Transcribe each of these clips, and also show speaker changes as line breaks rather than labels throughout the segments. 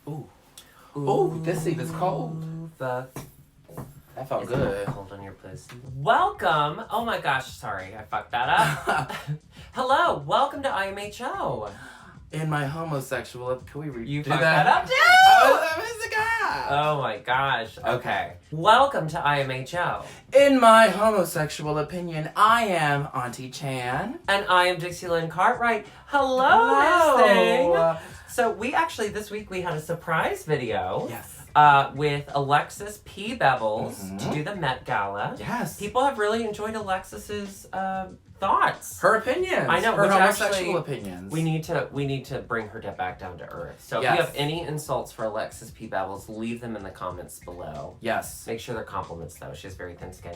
Ooh. Ooh, Dixie, this cold.
That
felt
is
good.
Cold on your pussy. Welcome. Oh my gosh, sorry, I fucked that up. Hello, welcome to IMHO.
In my homosexual, can we redo
You
that?
fucked that up too.
I was the guy.
Oh my gosh. Okay. Welcome to IMHO.
In my homosexual opinion, I am Auntie Chan.
And I am Dixie Lynn Cartwright. Hello, Miss Thing. So this week we had a surprise video.
Yes.
With Alexis P. Bevels to do the Met Gala.
Yes.
People have really enjoyed Alexis's thoughts.
Her opinions.
I know.
Her
which
homosexual
actually,
opinions.
We need to bring her back down to earth. So
Yes.
if you have any insults for Alexis P. Bevels, leave them in the comments below.
Yes.
Make sure they're compliments though. She has very thin skin.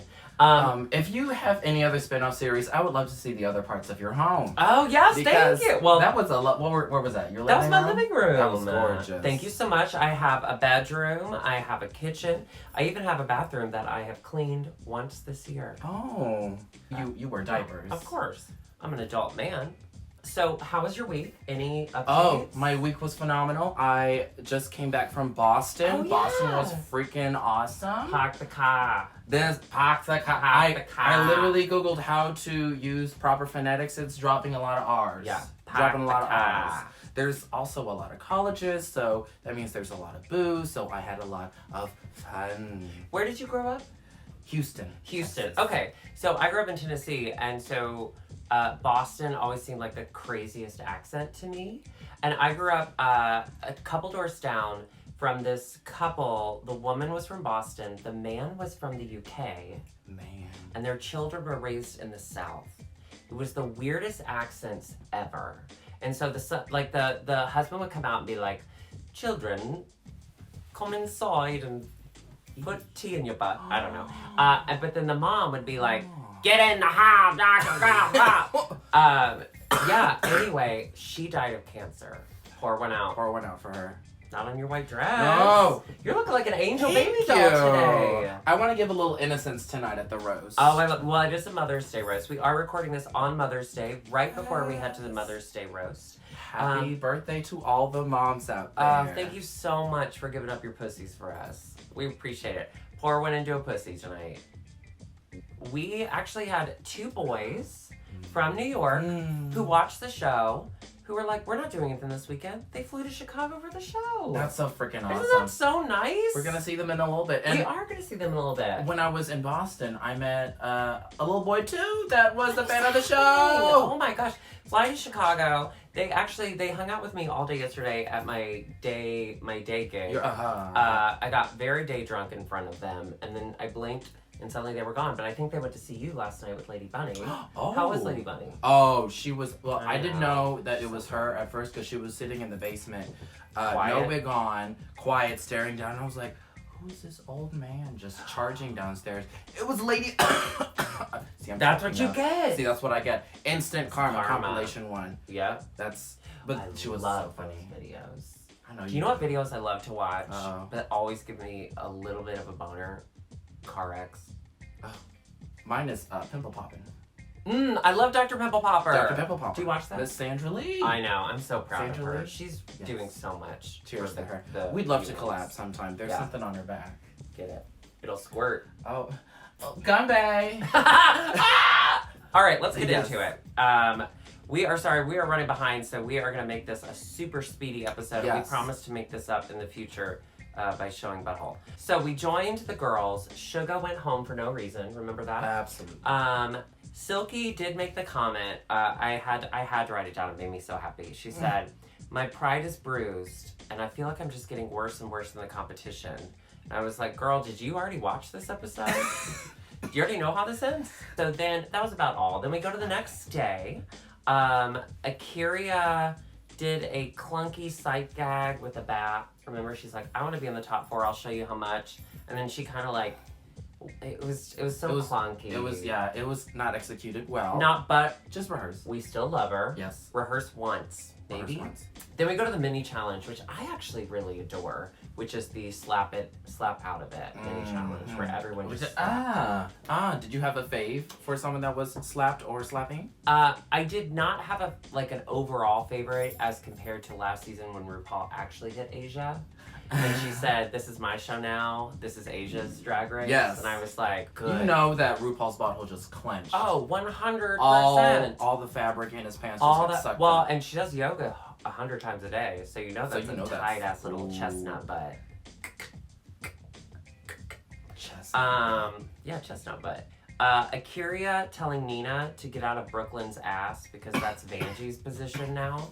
If you have any other spin-off series, I would love to see the other parts of your home.
Oh yes,
Because
thank you. Well,
that was a lot. Where was that? Your living
that was my
room?
living room.
That was gorgeous.
Thank you so much. I have a bedroom. I have a kitchen. I even have a bathroom that I have cleaned once this year.
Oh, you wear diapers.
Of course. I'm an adult man. So, how was your week? Any updates?
Oh, my week was phenomenal. I just came back from Boston.
Oh, yeah.
Boston was freaking awesome.
Park the car.
I literally Googled how to use proper phonetics. It's dropping a lot of R's.
Yeah.
Dropping a lot of R's. There's also a lot of colleges, so that means there's a lot of booze, so I had a lot of fun.
Where did you grow up?
Houston.
Houston. Okay. So, I grew up in Tennessee, and so Boston always seemed like the craziest accent to me. And I grew up a couple doors down from this couple. The woman was from Boston. The man was from the UK.
Man.
And their children were raised in the South. It was the weirdest accents ever. And so the husband would come out and be like, "Children, come inside and put tea in your butt." I don't know. But then the mom would be like, "Get in the house." Yeah, anyway, she died of cancer. Pour one out.
Pour one out for her.
Not on your white dress.
No.
You're looking like an angel
Thank
baby doll today.
I want to give a little innocence tonight at the roast.
Oh, well, it is a Mother's Day roast. We are recording this on Mother's Day, right before we head to the Mother's Day roast.
Happy birthday to all the moms out there.
Thank you so much for giving up your pussies for us. We appreciate it. Pour one into a pussy tonight. We actually had two boys from New York who watched the show, who were like, "We're not doing anything this weekend." They flew to Chicago for the show.
That's so freaking awesome.
Isn't that so nice?
We're gonna see them in a little bit. And
we are gonna see them in a little bit.
When I was in Boston, I met a little boy too that was a fan of the show.
Oh my gosh. Fly to Chicago. They hung out with me all day yesterday at my day gig. I got very day drunk in front of them, and then I blinked and suddenly they were gone. But I think they went to see you last night with Lady Bunny.
Oh.
How was Lady Bunny?
Oh, she was, I didn't know that it was her at first because she was sitting in the basement, no wig on, quiet, staring down, and I was like, who's this old man just charging downstairs? It was Lady... See,
that's what you get.
See, that's what I get. Instant Karma compilation one.
Yeah.
She was so funny.
Videos.
I know.
Do you know what videos I love to watch that always give me a little bit of a boner? Car wrecks.
Oh. Mine is Pimple Poppin'.
I love Dr. Pimple Popper.
Dr. Pimple Popper.
Do you watch that?
Miss Sandra Lee.
I know. I'm so proud
Sandra
of her.
Lee?
She's doing so much.
Cheers to her. We'd love to collab sometime. There's something on her back.
Get it. It'll squirt.
Oh. Gumbe.
All right, let's get into it. We are running behind, so we are going to make this a super speedy episode.
Yes.
We promise to make this up in the future by showing butthole. So we joined the girls. Suga went home for no reason. Remember that?
Absolutely.
Silky did make the comment. I had to write it down. It made me so happy. She said, "My pride is bruised, and I feel like I'm just getting worse and worse in the competition." And I was like, "Girl, did you already watch this episode? Do you already know how this ends?" So then that was about all. Then we go to the next day. Akira did a clunky sight gag with a bat. Remember, she's like, "I want to be in the top 4. I'll show you how much." And then she kind of like, it was clunky.
It was not executed well.
But
just rehearse.
We still love her.
Yes.
Rehearse once, maybe. Then we go to the mini challenge, which I actually really adore, which is the slap out of it mini challenge, where everyone just
Did you have a fave for someone that was slapped or slapping?
I did not have an overall favorite as compared to last season when RuPaul actually did Asia. And she said, "This is my show now. This is Asia's Drag Race."
Yes.
And I was like, "Good."
You know that RuPaul's butthole just clenched.
Oh, 100%.
All the fabric in his pants
All
just
that.
sucked
Well,
up.
and she does yoga 100 times a day, so you know that's a tight ass little chestnut butt. Yeah, chestnut butt. Akira telling Nina to get out of Brooklyn's ass because that's Vanjie's position now.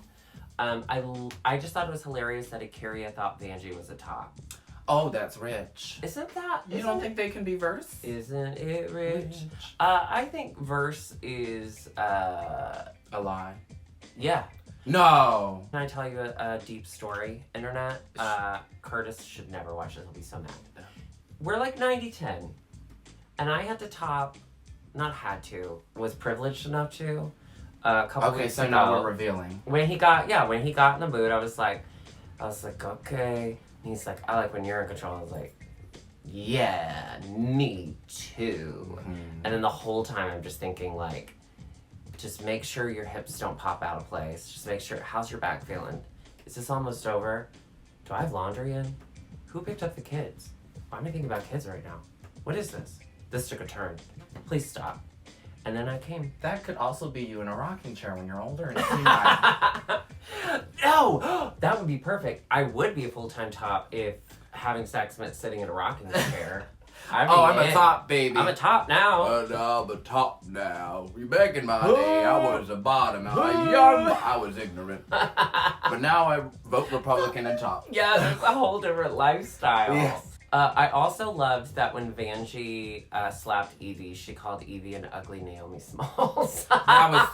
I just thought it was hilarious that Akira thought Vanjie was a top.
Oh, that's rich.
Isn't that?
You don't think they can be verse?
Isn't it rich? I think verse is
a lie.
Yeah.
No.
Can I tell you a deep story, internet? Curtis should never watch this. He'll be so mad. We're like 90-10. And I had to top, not had to, was privileged enough to, a couple weeks ago.
Okay, so now we're revealing.
When he got in the mood, I was like, okay. And he's like, I like when you're in control. I was like, yeah, me too.
Mm-hmm.
And then the whole time I'm just thinking like, just make sure your hips don't pop out of place. Just make sure, how's your back feeling? Is this almost over? Do I have laundry in? Who picked up the kids? Why am I thinking about kids right now? What is this? This took a turn. Please stop. And then I came.
That could also be you in a rocking chair when you're older and senile.
No! That would be perfect. I would be a full-time top if having sex meant sitting in a rocking chair.
I'm a top, baby.
I'm a top now.
I'm a top now. Back in my day, I was a bottom. I was young, I was ignorant. But now I vote Republican and top.
Yeah, that's a whole different lifestyle.
Yes.
I also loved that when Vanjie slapped Evie, she called Evie an ugly Naomi Smalls.
That was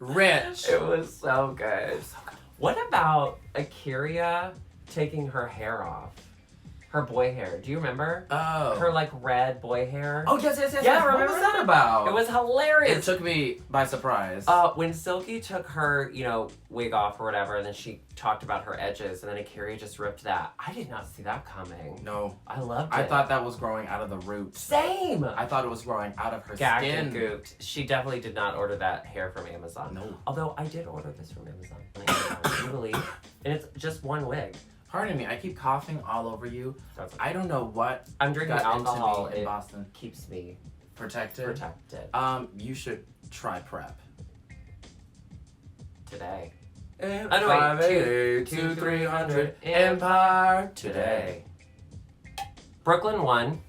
rich.
It was so good. What about Akira taking her hair off? Her boy hair. Do you remember?
Oh.
Her like red boy hair.
Oh, yes.
Yeah,
What
remember
was that about?
It was hilarious.
It took me by surprise.
When Silky took her, wig off or whatever, and then she talked about her edges, and then Akira just ripped that. I did not see that coming.
No.
I loved it.
I thought that was growing out of the roots.
Same!
I thought it was growing out of her
Gagged
skin.
and gooped. She definitely did not order that hair from Amazon.
No.
Although I did order this from Amazon. Can you believe? And it's just one wig.
Pardon me, I keep coughing all over you. I don't know what
I'm drinking
got
alcohol
into me in Boston.
Keeps me
Protected. You should try PrEP.
Today.
Oh,
no, wait.
300 Empire today.
Brooklyn won.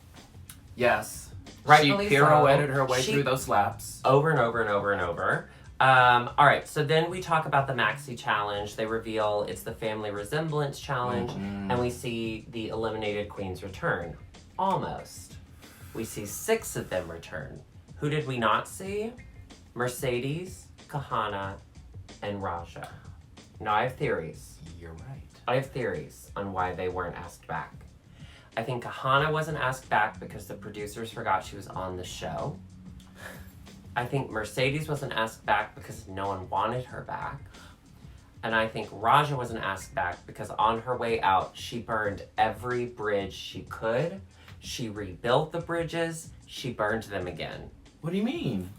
Yes.
Rightfully
she pirouetted
so.
her way through those slaps.
Over and over and over and over. All right, so then we talk about the Maxi challenge. They reveal it's the family resemblance challenge, and we see the eliminated queens return. Almost. We see 6 of them return. Who did we not see? Mercedes, Kahana, and Raja. Now, I have theories.
You're right.
I have theories on why they weren't asked back. I think Kahana wasn't asked back because the producers forgot she was on the show. I think Mercedes wasn't asked back because no one wanted her back. And I think Raja wasn't asked back because on her way out, she burned every bridge she could. She rebuilt the bridges. She burned them again.
What do you mean?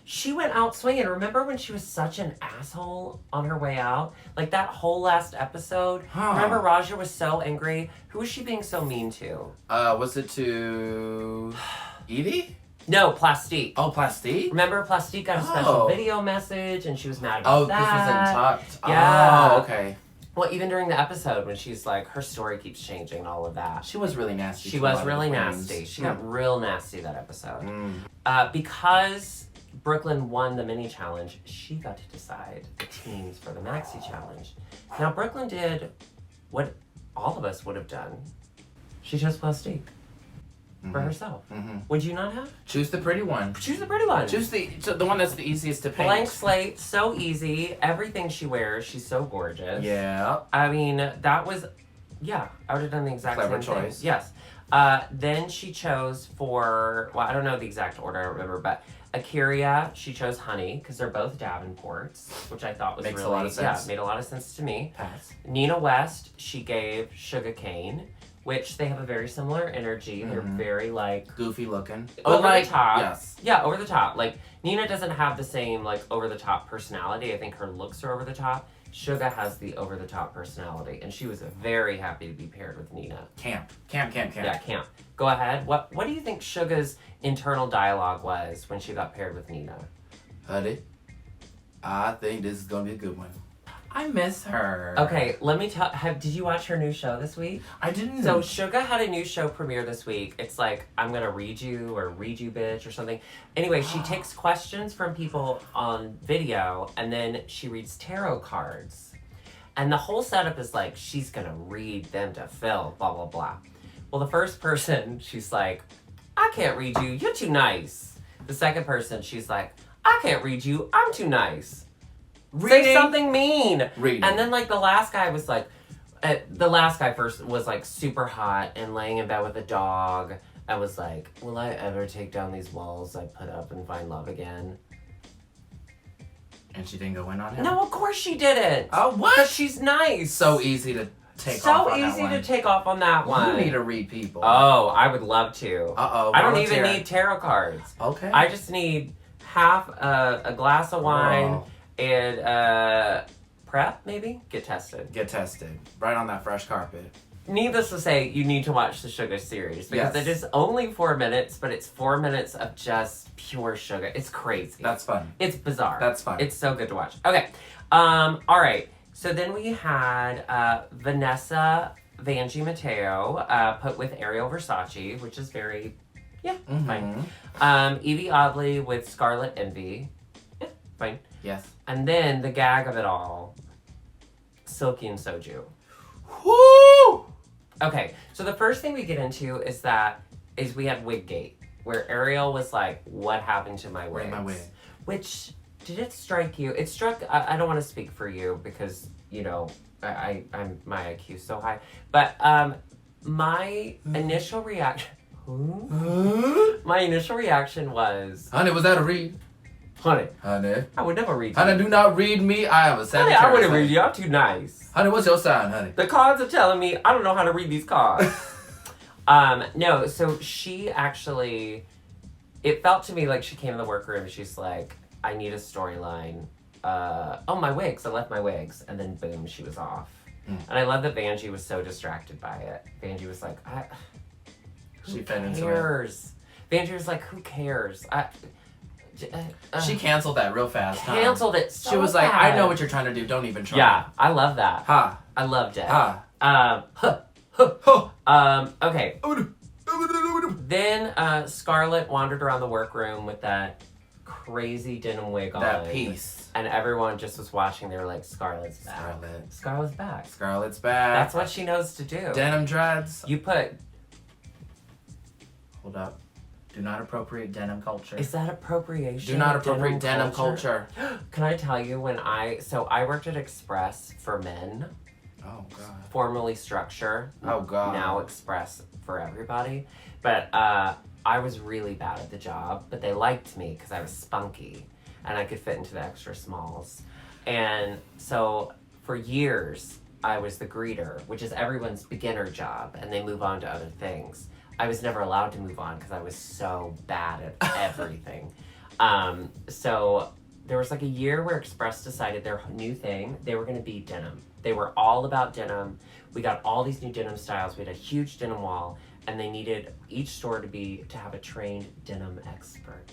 She went out swinging. Remember when she was such an asshole on her way out? Like that whole last episode?
Huh.
Remember Raja was so angry? Who was she being so mean to?
Was it to Evie?
No, Plastique.
Oh, Plastique?
Remember, Plastique got a special video message, and she was mad about that.
Oh, this was in Tucked.
Yeah.
Oh, okay.
Well, even during the episode, when she's like, her story keeps changing and all of that.
She was really nasty.
She was really nasty. She got real nasty that episode.
Mm.
Because Brooklyn won the mini challenge, she got to decide the teams for the Maxi challenge. Now, Brooklyn did what all of us would have done. She chose Plastique. For herself. Would you not have?
Choose the pretty one.
Choose the pretty one.
Choose the one that's the easiest to paint.
Blank slate, so easy. Everything she wears, she's so gorgeous.
Yeah.
I mean, that was, I would have done the exact
Clever
same
choice.
thing. Yes. Then she chose I don't know the exact order, I don't remember, but Akira, she chose Honey, because they're both Davenports, which I thought was
Makes
really,
a lot of sense.
Yeah, made a lot of sense to me.
Pass.
Nina West, she gave Sugarcane, which they have a very similar energy. They're very
goofy looking.
Over the top.
Yes.
Yeah, over the top. Like Nina doesn't have the same over the top personality. I think her looks are over the top. Suga has the over-the-top personality, and she was very happy to be paired with Nina.
Camp.
Yeah, camp. Go ahead. What do you think Suga's internal dialogue was when she got paired with Nina?
Honey, I think this is gonna be a good one. I miss her.
Okay, let me tell. Did you watch her new show this week?
I didn't.
So Suga had a new show premiere this week. It's like, I'm gonna read you, or read you, bitch, or something. Anyway, she takes questions from people on video, and then she reads tarot cards. And the whole setup is like, she's gonna read them to Phil, blah, blah, blah. Well, the first person, she's like, I can't read you, you're too nice. The second person, she's like, I can't read you, I'm too nice.
Reading.
Say something mean.
Reading.
And then like the last guy was like, the last guy first was like super hot and laying in bed with a dog. I was like, will I ever take down these walls I put up and find love again?
And she didn't go in on him?
No, of course she didn't.
Oh, what?
Because she's nice.
So easy to take off on that one.
So easy to take off on that one.
You need to read people.
Oh, I would love to.
Uh-oh.
I don't even need tarot cards.
Okay.
I just need half a glass of wine and prep, maybe? Get tested.
Get tested. Right on that fresh carpet.
Needless to say, you need to watch the Sugar series because it is only 4 minutes, but it's 4 minutes of just pure sugar. It's crazy.
That's fun.
It's bizarre.
That's fun.
It's so good to watch. Okay. All right. So then we had Vanessa Vanjie Mateo put with Ariel Versace, which is very, fine. Evie Oddly with Scarlet Envy. Yeah, fine.
Yes.
And then the gag of it all, Silky and Soju.
Woo!
Okay, so the first thing we get into is we had Wiggate, where Ariel was like, what happened to my wigs?
Where's my wig?
Which, did it strike you? It struck, I don't want to speak for you because, you know, I'm my IQ so high. But my initial reaction, my initial reaction was...
Honey, was that a read?
Honey,
I would
never read you.
Honey, do not read me. I am a Sagittarius.
Honey, I wouldn't read you. I'm too nice.
Honey, what's your sign, honey?
The cards are telling me I don't know how to read these cards. No, so she actually, it felt to me like she came in the workroom and she's like, I need a storyline. Oh, my wigs. I left my wigs. And then boom, she was off. And I love that Vanjie was so distracted by it. Vanjie was like, who cares? Vanjie was like, who cares?
She canceled that real fast.
Canceled it so
She was like,
bad.
I know what you're trying to do. Don't even try.
Yeah, I love that.
Ha.
I loved it.
Ha.
Okay. Then Scarlett wandered around the workroom with that crazy denim wig on.
That piece.
And everyone just was watching. They were like, Scarlett's back. Scarlett's back.
Scarlett's back.
That's what she knows to do.
Denim dreads.
You put...
Hold up. Do not appropriate denim culture.
Is that appropriation?
Do not appropriate denim culture.
Can I tell you when I worked at Express for Men.
Oh, God.
Formerly Structure.
Oh, God.
Now Express for everybody. But I was really bad at the job, but they liked me because I was spunky and I could fit into the extra smalls. And so for years, I was the greeter, which is everyone's beginner job, and they move on to other things. I was never allowed to move on because I was so bad at everything. So there was like a year where Express decided their new thing, they were going to be denim. They were all about denim. We got all these new denim styles. We had a huge denim wall, and they needed each store to have a trained denim expert.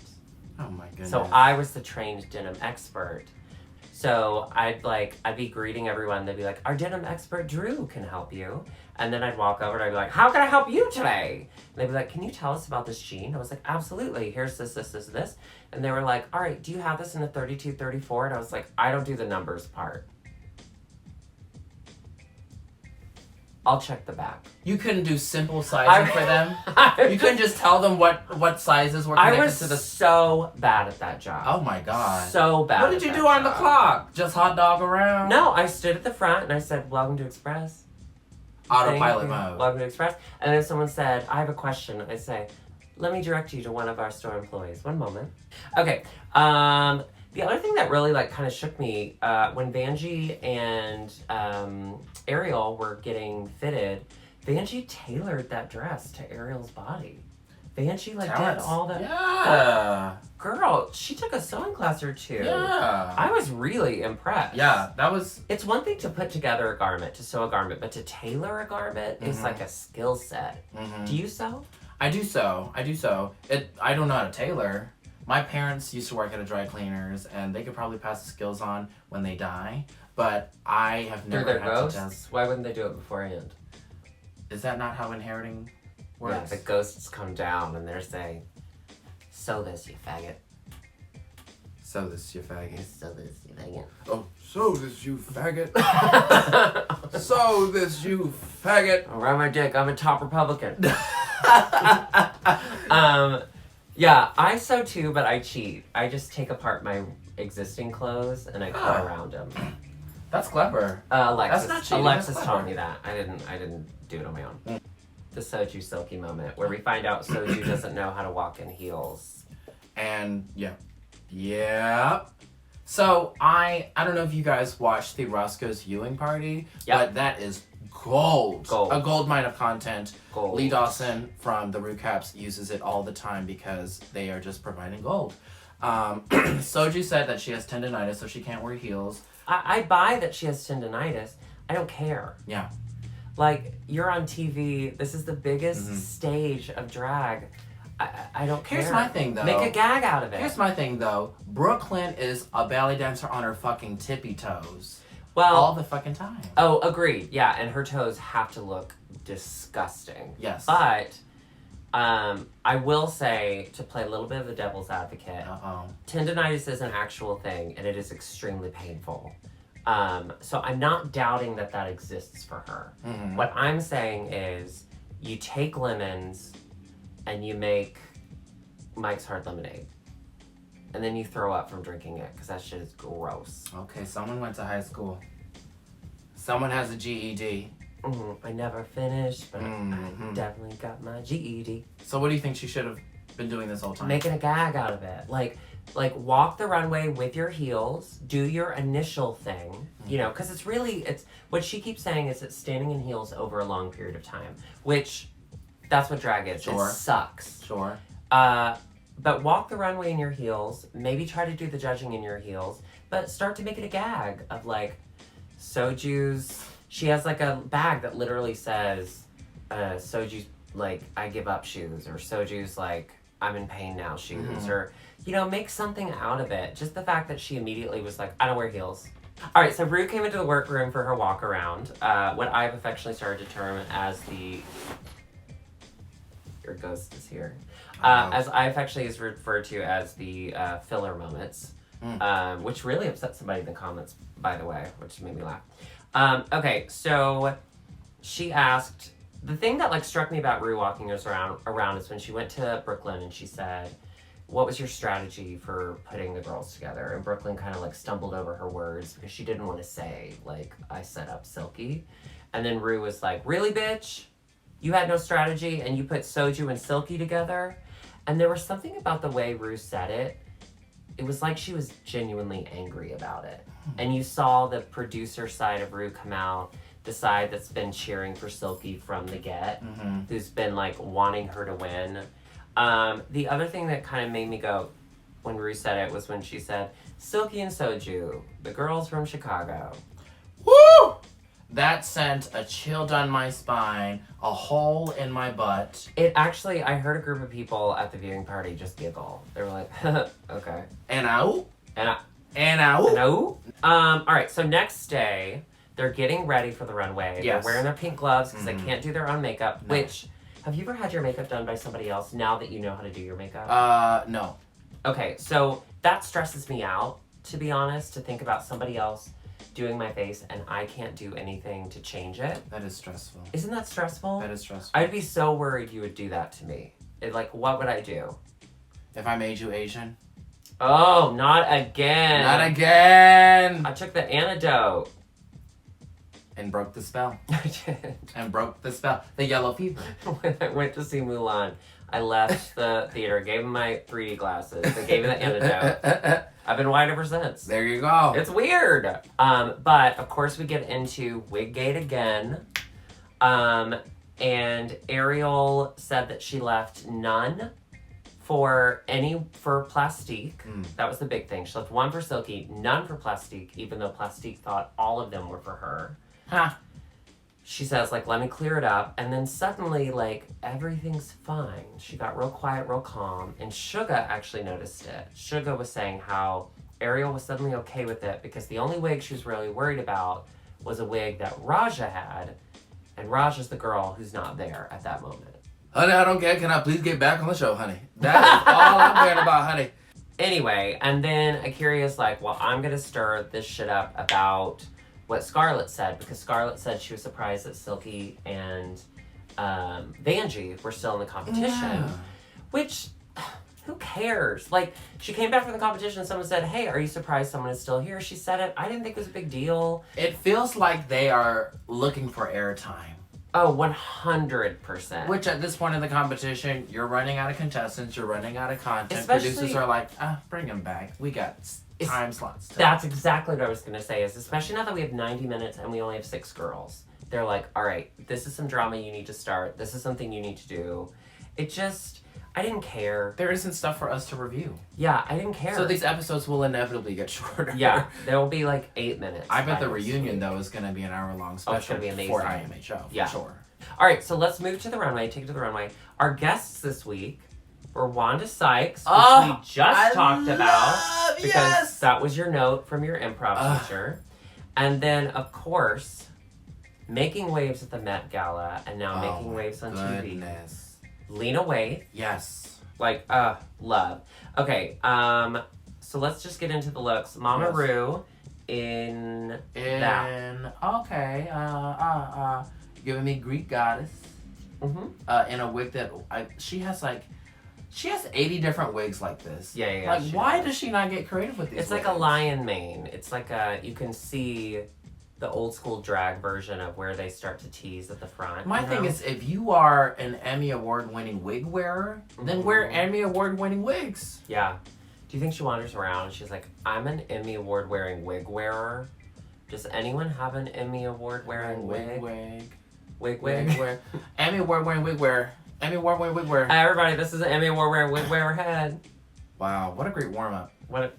Oh my goodness.
So I was the trained denim expert. So I'd be greeting everyone. They'd be like, our denim expert Drew can help you. And then I'd walk over and I'd be like, how can I help you today? And they'd be like, can you tell us about this jean? I was like, absolutely. Here's this, this, this, this. And they were like, all right, do you have this in a 32, 34? And I was like, I don't do the numbers part. I'll check the back.
You couldn't do simple sizing for them? You couldn't just tell them what sizes were connected to the...
I was so bad at that job.
Oh my God.
So bad.
What did you do on the clock? Just hot dog around?
No, I stood at the front and I said, welcome to Express.
Autopilot mode.
Welcome to Express. And then someone said, I have a question. I say, let me direct you to one of our store employees. One moment. Okay. The other thing that really kind of shook me, when Vanjie and Ariel were getting fitted, Vanjie tailored that dress to Ariel's body. Banshee like
Talents.
did all the
Yeah.
girl. She took a sewing class or two.
Yeah.
I was really impressed.
Yeah, that was.
It's one thing to put together a garment, to sew a garment, but to tailor a garment is like a skill set. Do you sew?
I do sew. I don't know how to tailor. My parents used to work at a dry cleaners, and they could probably pass the skills on when they die. But I have
Through
never
their
had
ghosts?
to test.
Why wouldn't they do it beforehand?
Is that not how inheriting works?
Yeah, the ghosts come down and they're saying, "Sew this, you faggot.
Sew this, you faggot.
Sew this, you faggot."
Oh, sew this, you faggot. Sew this, you faggot.
Around my dick, I'm a top Republican. Yeah, I sew too, but I cheat. I just take apart my existing clothes and I cut around them.
That's clever.
Alexis,
That's not cheating,
Alexis
that's
taught
clever.
me that. I didn't do it on my own. The Soju Silky moment, where we find out Soju doesn't know how to walk in heels.
And yeah. So I don't know if you guys watched the Roscoe's viewing party, but that is gold. A gold mine of content.
Gold.
Lee Dawson from the Recaps uses it all the time because they are just providing gold. Soju said that she has tendonitis, so she can't wear heels.
I buy that she has tendonitis. I don't care.
Yeah.
Like, you're on TV. This is the biggest stage of drag. I don't care.
Here's my thing, though.
Make a gag out of it.
Here's my thing, though. Brooklyn is a ballet dancer on her fucking tippy toes.
Well,
all the fucking time.
Oh, agreed. Yeah, and her toes have to look disgusting.
Yes.
But I will say, to play a little bit of the devil's advocate, tendonitis is an actual thing, and it is extremely painful. So I'm not doubting that that exists for her. What I'm saying is, you take lemons and you make Mike's Hard Lemonade. And then you throw up from drinking it, because that shit is gross.
Okay, someone went to high school. Someone has a GED.
I never finished, but I definitely got my GED.
So what do you think she should have been doing this whole time?
Making a gag out of it. Like walk the runway with your heels, do your initial thing, you know, because it's what she keeps saying is it's standing in heels over a long period of time, which that's what drag is.
Sure.
It sucks.
Sure.
But walk the runway in your heels, maybe try to do the judging in your heels, but start to make it a gag of like, Soju's, she has like a bag that literally says, Soju's like, I give up shoes, or Soju's like, I'm in pain now shoes, or, you know, make something out of it. Just the fact that she immediately was like, I don't wear heels. All right, so Ru came into the workroom for her walk around, what I've affectionately started to term as your ghost is here. As I affectionately is referred to as the filler moments, which really upset somebody in the comments, by the way, which made me laugh. Okay, so she asked, the thing that like struck me about Ru walking us around is when she went to Brooklyn and she said, what was your strategy for putting the girls together? And Brooklyn kind of like stumbled over her words because she didn't want to say, like, I set up Silky. And then Ru was like, really, bitch? You had no strategy and you put Soju and Silky together? And there was something about the way Ru said it. It was like she was genuinely angry about it. And you saw the producer side of Ru come out, the side that's been cheering for Silky from the get, who's been like wanting her to win. The other thing that kind of made me go when Ru said it was when she said, Silky and Soju, the girls from Chicago.
Woo! That sent a chill down my spine, a hole in my butt.
It actually, I heard a group of people at the viewing party just giggle. They were like, okay.
And out.
All right, so next day, they're getting ready for the runway.
Yes.
They're wearing their pink gloves because they can't do their own makeup, which, have you ever had your makeup done by somebody else now that you know how to do your makeup?
No.
Okay, so that stresses me out, to be honest, to think about somebody else doing my face and I can't do anything to change it.
That is stressful.
Isn't that stressful?
That is stressful.
I'd be so worried you would do that to me. Like, what would I do?
If I made you Asian?
Oh, not again.
Not again!
I took the antidote.
And broke the spell.
I did.
And broke the spell. The yellow fever.
When I went to see Mulan, I left the theater, gave him my 3D glasses, I gave him the antidote. I've been white ever since.
There you go.
It's weird. But, of course, we get into Wiggate again. And Ariel said that she left none for Plastique. That was the big thing. She left one for Silky, none for Plastique, even though Plastique thought all of them were for her.
Huh.
She says, like, let me clear it up. And then suddenly, like, everything's fine. She got real quiet, real calm. And Suga actually noticed it. Suga was saying how Ariel was suddenly okay with it because the only wig she was really worried about was a wig that Raja had. And Raja's the girl who's not there at that moment.
Honey, I don't care. Can I please get back on the show, honey? That is all I'm caring about, honey.
Anyway, and then Akira's like, well, I'm going to stir this shit up about what Scarlett said, because Scarlett said she was surprised that Silky and Vanjie were still in the competition.
Yeah.
Which, who cares? Like, she came back from the competition and someone said, hey, are you surprised someone is still here? She said it. I didn't think it was a big deal.
It feels like they are looking for airtime.
Oh, 100%.
Which at this point in the competition, you're running out of contestants, you're running out of content.
Especially,
producers are like, bring them back. We got time slots.
That's exactly what I was going to say, is especially now that we have 90 minutes and we only have 6 girls. They're like, all right, this is some drama you need to start. This is something you need to do. It just, I didn't care.
There isn't stuff for us to review.
Yeah, I didn't care.
So these episodes will inevitably get shorter.
Yeah, there will be like 8 minutes.
I bet the reunion, though, is going to be an hour-long special
it's gonna be amazing.
for IMHO,
Yeah.
for sure.
All right, so let's move to the runway, take it to the runway. Our guests this week were Wanda Sykes, which we just talked about, because that was your note from your improv teacher. And then, of course, making waves at the Met Gala, and now making waves on TV. Lena Waithe.
Yes.
Like, love. Okay, so let's just get into the looks. Mama Ru in that.
Okay, giving me Greek goddess.
Mm-hmm.
In a wig that, she has 80 different wigs like this.
Yeah.
Like, why does she not get creative with these
It's
wigs?
like a lion mane. It's like you can see the old school drag version of where they start to tease at the front.
My thing is, if you are an Emmy Award-winning wig wearer, then wear Emmy Award-winning wigs.
Yeah. Do you think she wanders around and she's like, I'm an Emmy Award-wearing wig wearer? Does anyone have an Emmy Award-wearing wig? Wig.
Emmy Award-wearing wig wearer. Emmy Award-winning wig wearer.
Hi, everybody. This is an Emmy Award-wearing wig wearer head.
Wow, what a great warm-up.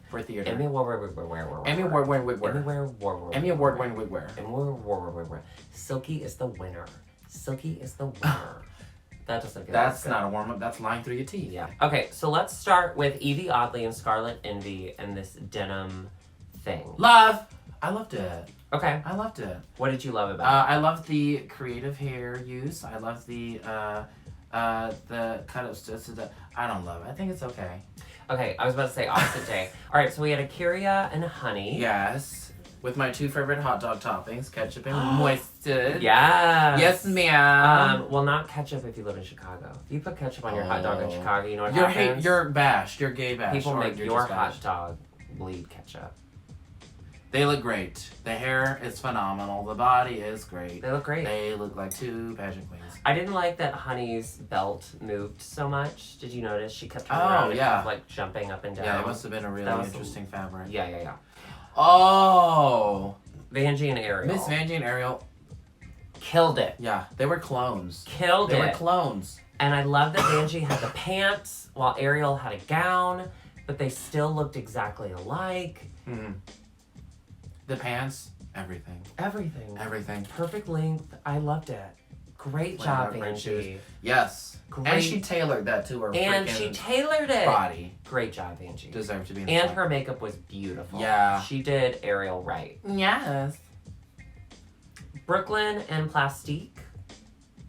For theater.
Emmy Award-wearing wig wearer.
Emmy Award-winning wig wearer. Emmy Award-winning wig wearer.
Emmy Award-winning. Silky is the winner. Silky is the winner. That doesn't feel
That's not a warm-up. That's lying through your teeth.
Yeah. Okay, so let's start with Evie Oddly and Scarlet Envy and this denim thing.
Love! I loved it.
Okay.
I loved it.
What did you love about it?
I loved the creative hair use. I loved the cut of I don't love it. I think it's okay.
Okay, I was about to say opposite day. All right, so we had Akira and Honey.
Yes. With my 2 favorite hot dog toppings, ketchup and moisture.
Yeah.
Yes, ma'am.
Well, not ketchup if you live in Chicago. If you put ketchup on your hot dog in Chicago, you know what happens?
You're bashed. You're gay bashed.
People make your hot dog bleed ketchup.
They look great. The hair is phenomenal. The body is great.
They look great.
They look like 2 pageant queens.
I didn't like that Honey's belt moved so much. Did you notice? She kept turning around and kept, like, jumping up and down.
Yeah, it must have been a really interesting fabric.
Yeah.
Oh!
Vanjie and Ariel.
Miss Vanjie and Ariel
killed it.
Yeah, they were clones.
They were
clones.
And I love that Vanjie had the pants while Ariel had a gown, but they still looked exactly alike.
Mm-hmm. The pants, everything.
Everything. Perfect length. I loved it. Great job, Vanjie.
Yes.
Great.
And she tailored that to her body.
Great job, Vanjie.
Deserved to be in the
And
front.
her makeup was beautiful.
Yeah.
She did Ariel right.
Yes.
Brooklyn and Plastique.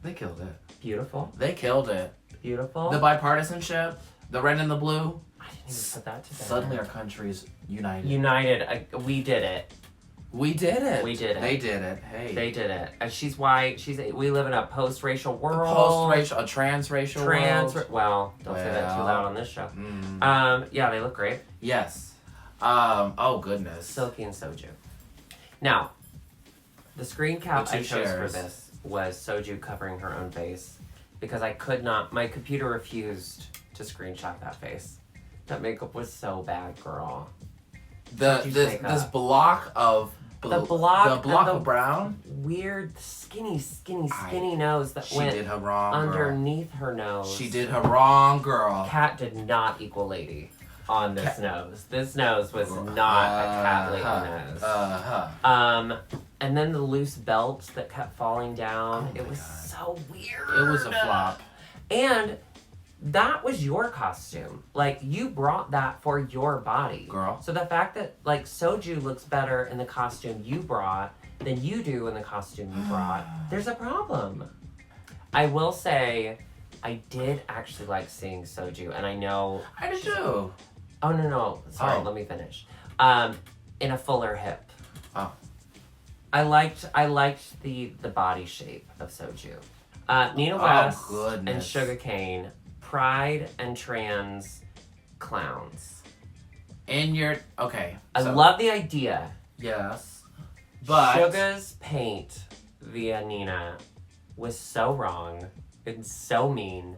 They killed it.
Beautiful.
They killed it.
Beautiful.
The bipartisanship, the red and the blue.
I didn't even put that together.
Suddenly our country's united.
We did it.
We did it.
We did it.
They did it. Hey.
They did it. She's white. We live in a post-racial world.
A transracial world.
Well, don't say that too loud on this show. Yeah, they look great.
Yes. Oh goodness.
Silky and Soju. Now, the screen cap I chose for this was Soju covering her own face because I could not. My computer refused to screenshot that face. That makeup was so bad, girl.
This block of
The block
of brown?
Weird, skinny nose that went
did her wrong,
underneath her nose.
She did her wrong, girl.
Cat did not equal lady on this nose. This nose was not a cat lady nose. And then the loose belt that kept falling down. It was so weird.
It was a flop.
And that was your costume. Like, you brought that for your body.
Girl.
So the fact that, like, Soju looks better in the costume you brought than you do in the costume you brought, there's a problem. I will say, I did actually like seeing Soju, and I know...
I did too.
Oh, no. Sorry, let me finish. In a fuller hip.
Oh.
I liked the body shape of Soju. Nina West and Sugarcane, pride and trans clowns.
Okay.
I love the idea.
Yes. But
Suga's paint via Nina was so wrong and so mean.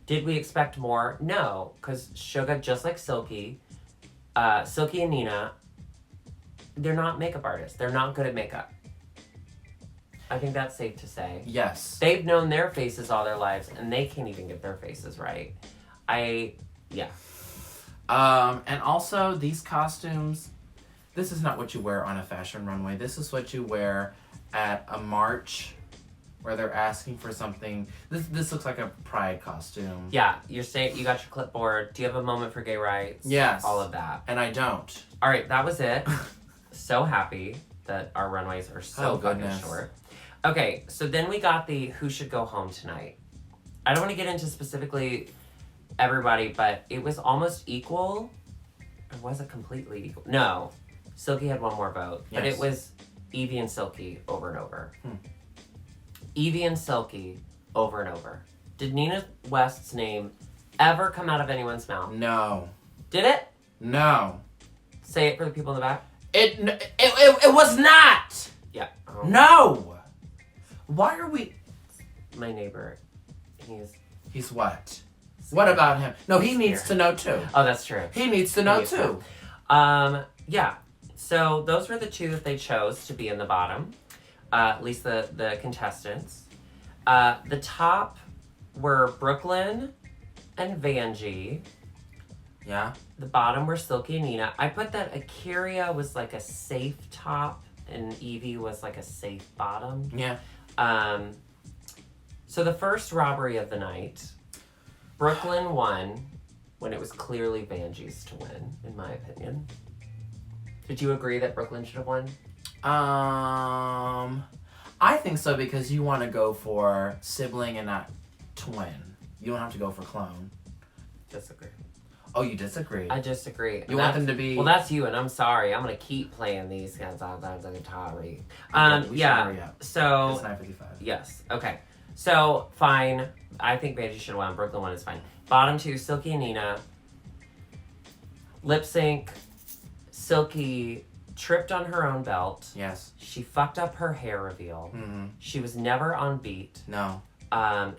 Did we expect more? No, because Suga, just like Silky and Nina, they're not makeup artists. They're not good at makeup. I think that's safe to say.
Yes.
They've known their faces all their lives, and they can't even get their faces right. Yeah.
And also, these costumes, this is not what you wear on a fashion runway. This is what you wear at a march where they're asking for something. This looks like a pride costume.
Yeah, you're saying you got your clipboard. Do you have a moment for gay rights?
Yes.
All of that.
And I don't.
All right, that was it. So happy that our runways are so fucking short. Okay, so then we got the who should go home tonight. I don't want to get into specifically everybody, but it was almost equal. Or was it completely equal? No. Silky had one more vote. Yes. But it was Evie and Silky over and over. Evie and Silky over and over. Did Nina West's name ever come out of anyone's mouth?
No.
Did it?
No.
Say it for the people in the back.
It was not.
Yeah. Oh.
No. Why are we...
My neighbor,
He's what? Scared. What about him? No, he needs to know too.
Oh, that's true.
He needs to know too.
Yeah. So those were the two that they chose to be in the bottom. At least the contestants. The top were Brooklyn and Vanjie.
Yeah.
The bottom were Silky and Nina. I put that Akira was like a safe top and Evie was like a safe bottom.
Yeah.
So the first robbery of the night, Brooklyn won when it was clearly Vanjie's to win, in my opinion. Did you agree that Brooklyn should have won?
I think so because you want to go for sibling and not twin. You don't have to go for clone.
Disagree.
Oh, you disagree?
I disagree.
You want them to be...
Well, that's you, and I'm sorry. I'm going to keep playing these guys on the guitar.
Yeah.
So...
It's 9:55.
Yes. Okay. So, fine. I think Vanjie should have won. Brooklyn won is fine. Bottom two, Silky and Nina. Lip sync. Silky tripped on her own belt.
Yes.
She fucked up her hair reveal.
Mm-hmm.
She was never on beat.
No.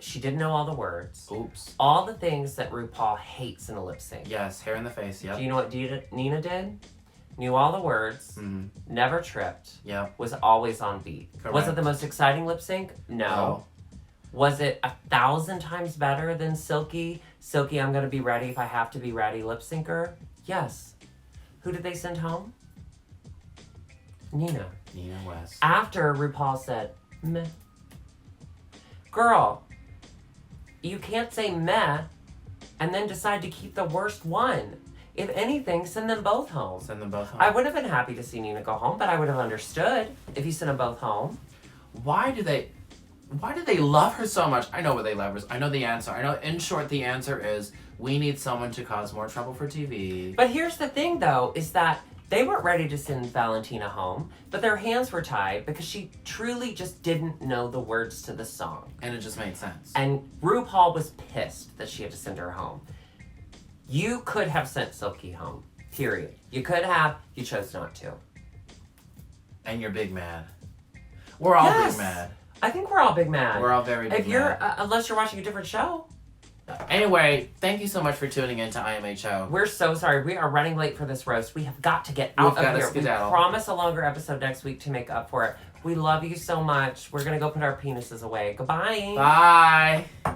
She didn't know all the words.
Oops.
All the things that RuPaul hates in a lip sync.
Yes, hair in the face, yep.
Do you know what Nina did? Knew all the words, never tripped, was always on beat.
Correct.
Was it the most exciting lip sync? No. Was it 1,000 times better than Silky? Silky, I'm gonna be ready if I have to be ready lip syncer? Yes. Who did they send home? Nina.
Nina West.
After RuPaul said, meh. Girl, you can't say meh and then decide to keep the worst one. If anything, send them both home.
Send them both home.
I would have been happy to see Nina go home, but I would have understood if you sent them both home.
Why do they love her so much? I know what they love her. I know the answer. I know, in short, the answer is we need someone to cause more trouble for TV.
But here's the thing, though, is that they weren't ready to send Valentina home, but their hands were tied because she truly just didn't know the words to the song.
And it just made sense.
And RuPaul was pissed that she had to send her home. You could have sent Silky home, period. You could have, you chose not to.
And you're big mad. We're all big mad.
I think we're all big mad.
We're all very big mad.
Unless you're watching a different show.
Anyway, thank you so much for tuning in to IMHO.
We're so sorry. We are running late for this roast. We have got to get out of here. We promise a longer episode next week to make up for it. We love you so much. We're going to go put our penises away. Goodbye.
Bye.